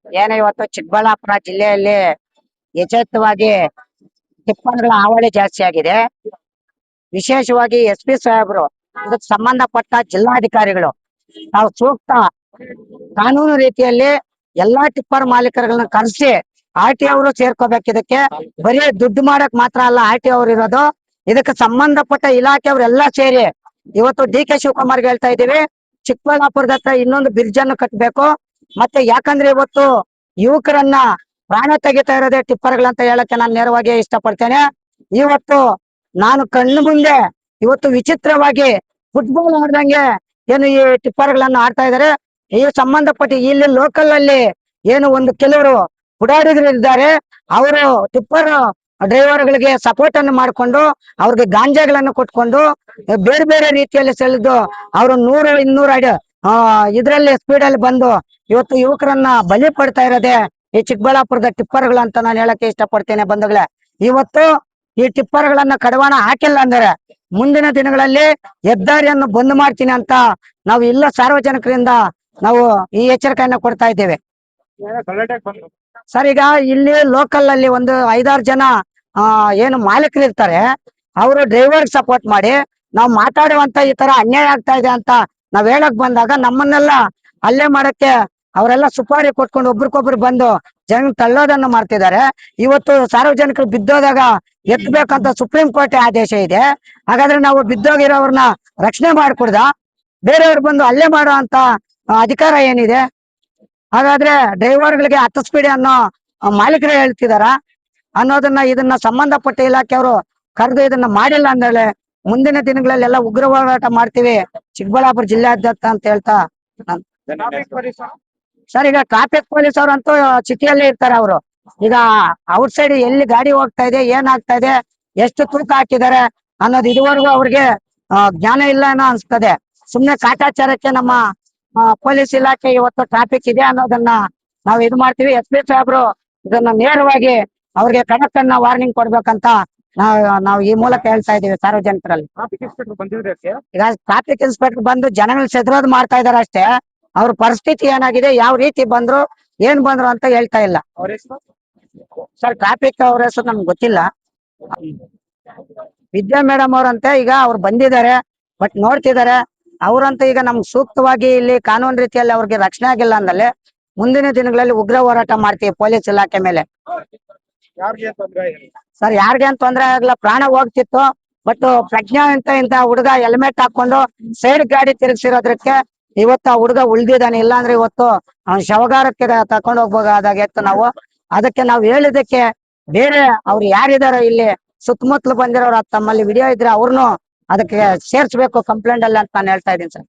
ಏನು ಇವತ್ತು ಚಿಕ್ಕಬಳ್ಳಾಪುರ ಜಿಲ್ಲೆಯಲ್ಲಿ ಯಥೇಚ್ಛವಾಗಿ ಟಿಪ್ಪರ್ಗಳ ಹಾವಳಿ ಜಾಸ್ತಿ ಆಗಿದೆ. ವಿಶೇಷವಾಗಿ SP ಸಾಹೇಬರು ಇದಕ್ಕೆ ಸಂಬಂಧಪಟ್ಟ ಜಿಲ್ಲಾಧಿಕಾರಿಗಳು ತಾವು ಸೂಕ್ತ ಕಾನೂನು ರೀತಿಯಲ್ಲಿ ಎಲ್ಲಾ ಟಿಪ್ಪರ್ ಮಾಲೀಕರುಗಳನ್ನ ಕರೆಸಿ RTO ಅವರು ಸೇರ್ಕೋಬೇಕು. ಇದಕ್ಕೆ ಬರೀ ದುಡ್ಡು ಮಾಡಕ್ ಮಾತ್ರ ಅಲ್ಲ RTO ಅವರು ಇರೋದು, ಇದಕ್ಕೆ ಸಂಬಂಧಪಟ್ಟ ಇಲಾಖೆಯವರೆಲ್ಲ ಸೇರಿ ಇವತ್ತು DK ಶಿವಕುಮಾರ್ಗೆ ಹೇಳ್ತಾ ಇದೀವಿ, ಚಿಕ್ಕಬಳ್ಳಾಪುರದ ಹತ್ರ ಇನ್ನೊಂದು ಬ್ರಿಡ್ಜ್ ಅನ್ನು ಕಟ್ಟಬೇಕು. ಮತ್ತೆ ಯಾಕಂದ್ರೆ ಇವತ್ತು ಯುವಕರನ್ನ ಪ್ರಾಣ ತೆಗಿತಾ ಇರೋದೇ ಟಿಪ್ಪರ್ಗಳಂತ ಹೇಳಕ್ಕೆ ನಾನು ನೇರವಾಗಿ ಇಷ್ಟಪಡ್ತೇನೆ. ಇವತ್ತು ನಾನು ಕಣ್ಣು ಮುಂದೆ ಇವತ್ತು ವಿಚಿತ್ರವಾಗಿ ಫುಟ್ಬಾಲ್ ಆಡ್ದಂಗೆ ಏನು ಈ ಟಿಪ್ಪರ್ಗಳನ್ನ ಆಡ್ತಾ ಇದಾರೆ. ಈ ಸಂಬಂಧಪಟ್ಟ ಇಲ್ಲಿ ಲೋಕಲ್ ಅಲ್ಲಿ ಏನು ಒಂದು ಕೆಲವರು ಪುಡಾರಿಗಳು ಇದ್ದಾರೆ, ಅವರು ಟಿಪ್ಪರ್ ಡ್ರೈವರ್ಗಳಿಗೆ ಸಪೋರ್ಟ್ ಅನ್ನು ಮಾಡಿಕೊಂಡು ಅವ್ರಿಗೆ ಗಾಂಜಾಗಳನ್ನು ಕೊಟ್ಕೊಂಡು ಬೇರೆ ಬೇರೆ ರೀತಿಯಲ್ಲಿ ಸೆಳೆದು ಅವರು 100-200 ಇದ್ರಲ್ಲಿ ಸ್ಪೀಡ್ ಅಲ್ಲಿ ಬಂದು ಇವತ್ತು ಯುವಕರನ್ನ ಬಲಿ ಪಡ್ತಾ ಇರೋದೇ ಈ ಚಿಕ್ಕಬಳ್ಳಾಪುರದ ಟಿಪ್ಪರ್ಗಳು ಅಂತ ನಾನು ಹೇಳಕ್ಕೆ ಇಷ್ಟಪಡ್ತೇನೆ. ಬಂಧುಗಳೇ, ಇವತ್ತು ಈ ಟಿಪ್ಪರ್ಗಳನ್ನ ಕಡಿವಾಣ ಹಾಕಿಲ್ಲ ಅಂದ್ರೆ ಮುಂದಿನ ದಿನಗಳಲ್ಲಿ ಹೆದ್ದಾರಿಯನ್ನು ಬಂದ್ ಮಾಡ್ತೀನಿ ಅಂತ ನಾವು ಇಲ್ಲ ಸಾರ್ವಜನಿಕರಿಂದ ನಾವು ಈ ಎಚ್ಚರಿಕೆಯನ್ನ ಕೊಡ್ತಾ ಇದ್ದೇವೆ. ಸರ್, ಈಗ ಇಲ್ಲಿ ಲೋಕಲ್ ಅಲ್ಲಿ ಒಂದು 5-6 ಜನ ಏನು ಮಾಲೀಕರು ಇರ್ತಾರೆ, ಅವರು ಡ್ರೈವರ್ ಸಪೋರ್ಟ್ ಮಾಡಿ ನಾವು ಮಾತಾಡುವಂತ ಈ ತರ ಅನ್ಯಾಯ ಆಗ್ತಾ ಇದೆ ಅಂತ ನಾವ್ ಹೇಳಕ್ ಬಂದಾಗ ನಮ್ಮನ್ನೆಲ್ಲ ಹಲ್ಲೆ ಮಾಡಕ್ಕೆ ಅವರೆಲ್ಲ ಸುಪಾರಿ ಕೊಟ್ಕೊಂಡು ಒಬ್ರಿಗೊಬ್ರು ಬಂದು ಜನ ತಳ್ಳೋದನ್ನ ಮಾಡ್ತಿದ್ದಾರೆ. ಇವತ್ತು ಸಾರ್ವಜನಿಕರು ಬಿದ್ದೋದಾಗ ಎತ್ತಬೇಕಂತ ಸುಪ್ರೀಂ ಕೋರ್ಟ್ ಆದೇಶ ಇದೆ. ಹಾಗಾದ್ರೆ ನಾವು ಬಿದ್ದೋಗಿರೋವ್ರನ್ನ ರಕ್ಷಣೆ ಮಾಡ್ಕೊಡ್ದ ಬೇರೆಯವ್ರು ಬಂದು ಹಲ್ಲೆ ಮಾಡೋ ಅಂತ ಅಧಿಕಾರ ಏನಿದೆ? ಹಾಗಾದ್ರೆ ಡ್ರೈವರ್ಗಳಿಗೆ 10 ಸ್ಪೀಡ್ ಅನ್ನೋ ಮಾಲೀಕರೇ ಹೇಳ್ತಿದಾರ ಅನ್ನೋದನ್ನ ಇದನ್ನ ಸಂಬಂಧಪಟ್ಟ ಇಲಾಖೆಯವರು ಕರೆದು ಇದನ್ನ ಮಾಡಿಲ್ಲ ಅಂದ್ರೆ ಮುಂದಿನ ದಿನಗಳಲ್ಲಿ ಎಲ್ಲ ಉಗ್ರ ಹೋರಾಟ ಮಾಡ್ತೀವಿ ಚಿಕ್ಕಬಳ್ಳಾಪುರ ಜಿಲ್ಲಾದ್ಯಂತ ಅಂತ ಹೇಳ್ತಾ. ಸರ್, ಈಗ ಟ್ರಾಫಿಕ್ ಪೊಲೀಸ್ ಅವ್ರಂತೂ ಸಿಟಿಯಲ್ಲೇ ಇರ್ತಾರೆ. ಅವರು ಈಗ ಔಟ್ ಸೈಡ್ ಎಲ್ಲಿ ಗಾಡಿ ಹೋಗ್ತಾ ಇದೆ, ಏನಾಗ್ತಾ ಇದೆ, ಎಷ್ಟು ತೂಕ ಹಾಕಿದ್ದಾರೆ ಅನ್ನೋದು ಇದುವರೆಗೂ ಅವ್ರಿಗೆ ಜ್ಞಾನ ಇಲ್ಲ ಅನ್ನೋ ಅನ್ಸ್ತದೆ. ಸುಮ್ನೆ ಕಾಟಾಚಾರಕ್ಕೆ ನಮ್ಮ ಪೊಲೀಸ್ ಇಲಾಖೆ ಇವತ್ತು ಟ್ರಾಫಿಕ್ ಇದೆ ಅನ್ನೋದನ್ನ ನಾವು ಇದು ಮಾಡ್ತೀವಿ. SP ಸಾಹೇಬ್ರು ಇದನ್ನ ನೇರವಾಗಿ ಅವ್ರಿಗೆ ಕಡಕನ್ನ ವಾರ್ನಿಂಗ್ ಕೊಡ್ಬೇಕಂತ ನಾವು ಈ ಮೂಲಕ ಹೇಳ್ತಾ ಇದೀವಿ ಸಾರ್ವಜನಿಕರಲ್ಲಿ. ಈಗ ಟ್ರಾಫಿಕ್ ಇನ್ಸ್ಪೆಕ್ಟರ್ ಬಂದು ಜನಗಳು ಸೆದ್ರೋದ್ ಮಾಡ್ತಾ ಇದಾರೆ ಅಷ್ಟೇ. ಅವ್ರ ಪರಿಸ್ಥಿತಿ ಏನಾಗಿದೆ, ಯಾವ ರೀತಿ ಬಂದ್ರು ಏನ್ ಬಂದ್ರು ಅಂತ ಹೇಳ್ತಾ ಇಲ್ಲ. ಸರ್, ಟ್ರಾಫಿಕ್ ಅವ್ರ ಹೆಸರು ನಮ್ಗೆ ಗೊತ್ತಿಲ್ಲ. ವಿದ್ಯಾ ಮೇಡಮ್ ಅವ್ರಂತೆ ಈಗ ಅವ್ರು ಬಂದಿದ್ದಾರೆ, ಬಟ್ ನೋಡ್ತಿದ್ದಾರೆ. ಅವ್ರಂತ ಈಗ ನಮ್ಗೆ ಸೂಕ್ತವಾಗಿ ಇಲ್ಲಿ ಕಾನೂನು ರೀತಿಯಲ್ಲಿ ಅವ್ರಿಗೆ ರಕ್ಷಣೆ ಆಗಿಲ್ಲ ಅಂದಲ್ಲೇ ಮುಂದಿನ ದಿನಗಳಲ್ಲಿ ಉಗ್ರ ಹೋರಾಟ ಮಾಡ್ತೀವಿ ಪೊಲೀಸ್ ಇಲಾಖೆ ಮೇಲೆ. ಸರ್, ಯಾರಿಗೆ ಅಂತ ತೊಂದ್ರೆ ಆಗಲ್ಲ, ಪ್ರಾಣ ಹೋಗ್ತಿತ್ತು. ಬಟ್ ಪ್ರಜ್ಞಾ ಇಂತ ಹುಡುಗ ಹೆಲ್ಮೆಟ್ ಹಾಕೊಂಡು ಸೈಡ್ ಗಾಡಿ ತಿರುಗಿಸಿರೋದಕ್ಕೆ ಇವತ್ತು ಆ ಹುಡುಗ ಉಳ್ದಿದ್ದಾನೆ. ಇಲ್ಲಾಂದ್ರೆ ಇವತ್ತು ಅವ್ನ ಶವಗಾರಕ್ಕೆ ತಕೊಂಡ್ ಹೋಗ್ಬೋದಾಗಿತ್ತು ನಾವು. ಅದಕ್ಕೆ ನಾವು ಹೇಳಿದಕ್ಕೆ ಬೇರೆ ಅವ್ರು ಯಾರಿದಾರೋ ಇಲ್ಲಿ ಸುತ್ತಮುತ್ತಲು ಬಂದಿರೋರು ತಮ್ಮಲ್ಲಿ ವಿಡಿಯೋ ಇದ್ರೆ ಅವ್ರನ್ನು ಅದಕ್ಕೆ ಸೇರ್ಸ್ಬೇಕು ಕಂಪ್ಲೇಂಟ್ ಅಲ್ಲಿ ಅಂತ ನಾನು ಹೇಳ್ತಾ ಇದ್ದೀನಿ ಸರ್.